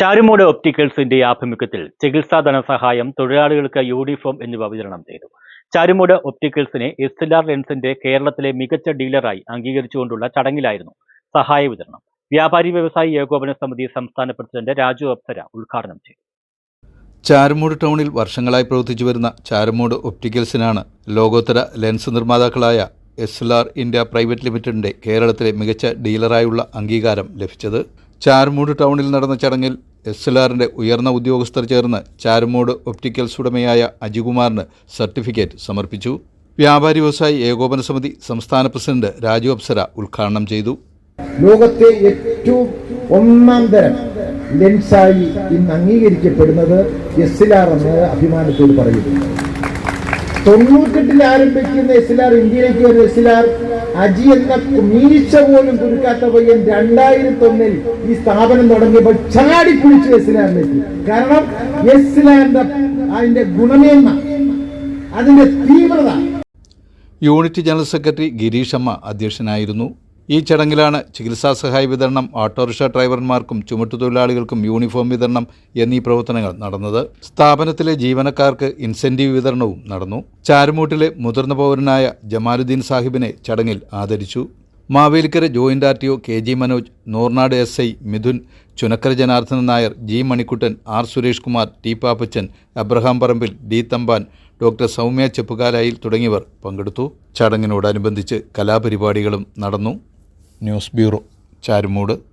ചാരുമൂട് ഒപ്റ്റിക്കൽസിന്റെ ആഭിമുഖ്യത്തിൽ ചികിത്സാ ധനസഹായം, തൊഴിലാളികൾക്ക് യൂണിഫോം എന്നിവ വിതരണം ചെയ്തു. ചാരുമൂട് ഒപ്റ്റിക്കൽസിനെ SLR ലെൻസിന്റെ കേരളത്തിലെ മികച്ച ഡീലറായി അംഗീകരിച്ചുകൊണ്ടുള്ള ചടങ്ങിലായിരുന്നു സഹായ വിതരണം. വ്യാപാരി വ്യവസായി ഏകോപന സമിതി സംസ്ഥാന പ്രസിഡന്റ് രാജു അപ്സര ഉദ്ഘാടനം ചെയ്തു. ചാരുമൂട് ടൗണിൽ വർഷങ്ങളായി പ്രവർത്തിച്ചു വരുന്ന ചാരുമൂട് ഒപ്റ്റിക്കൽസിനാണ് ലോകോത്തര ലെൻസ് നിർമ്മാതാക്കളായ SLR ഇന്ത്യ പ്രൈവറ്റ് ലിമിറ്റഡിന്റെ കേരളത്തിലെ മികച്ച ഡീലറായുള്ള അംഗീകാരം ലഭിച്ചത്. ചാരുമൂട് ടൗണിൽ നടന്ന ചടങ്ങിൽ SLRന്റെ ഉയർന്ന ഉദ്യോഗസ്ഥർ ചേർന്ന് ചാരുമൂട് ഒപ്റ്റിക്കൽസ് ഉടമയായ അജികുമാറിന് സർട്ടിഫിക്കറ്റ് സമർപ്പിച്ചു. വ്യാപാരി വ്യവസായി ഏകോപന സമിതി സംസ്ഥാന പ്രസിഡന്റ് രാജു അപ്സര ഉദ്ഘാടനം ചെയ്തു. ലോകത്തെ ഏറ്റവും ഒന്നാം തരം ലെൻസായി ഇന്ന് അംഗീകരിക്കപ്പെടുന്നത് SLR എന്ന് അഭിമാനത്തോട് പറയുന്നു. 98 ആരംഭിക്കുന്ന SLR, ഇന്ത്യയിലേക്ക് വരുന്ന SLR, അജി എന്ന മീശ പോലും കുരുക്കാത്ത പയ്യൻ 2001 ഈ സ്ഥാപനം തുടങ്ങിയപ്പോൾ ചാടിക്കുളിച്ച് SLRലേക്ക്. കാരണം SLRന്റെ അതിന്റെ ഗുണമേന്മ, അതിന്റെ തീവ്രത. യൂണിറ്റ് ജനറൽ സെക്രട്ടറി ഗിരീഷമ്മ അധ്യക്ഷനായിരുന്നു. ഈ ചടങ്ങിലാണ് ചികിത്സാ സഹായ വിതരണം, ഓട്ടോറിക്ഷ ഡ്രൈവർമാർക്കും ചുമട്ടുതൊഴിലാളികൾക്കും യൂണിഫോം വിതരണം എന്നീ പ്രവർത്തനങ്ങൾ നടന്നത്. സ്ഥാപനത്തിലെ ജീവനക്കാർക്ക് ഇൻസെന്റീവ് വിതരണവും നടന്നു. ചാരുമൂട്ടിലെ മുതിർന്ന പൗരനായ ജമാലുദ്ദീൻ സാഹിബിനെ ചടങ്ങിൽ ആദരിച്ചു. Mavelikkara joint RTO KG Manoj, Nooranad SI Mithun, Chunakkara Janardhanan Nair, G Manikkuttan, R Suresh Kumar, T Pappachan, Abraham Parambil, D Thampan, doctor Soumya Cheppukalayil തുടങ്ങിയവർ പങ്കെടുത്തു. ചടങ്ങിനോടനുബന്ധിച്ച് കലാപരിപാടികളും നടന്നു. News bureau, Charummood.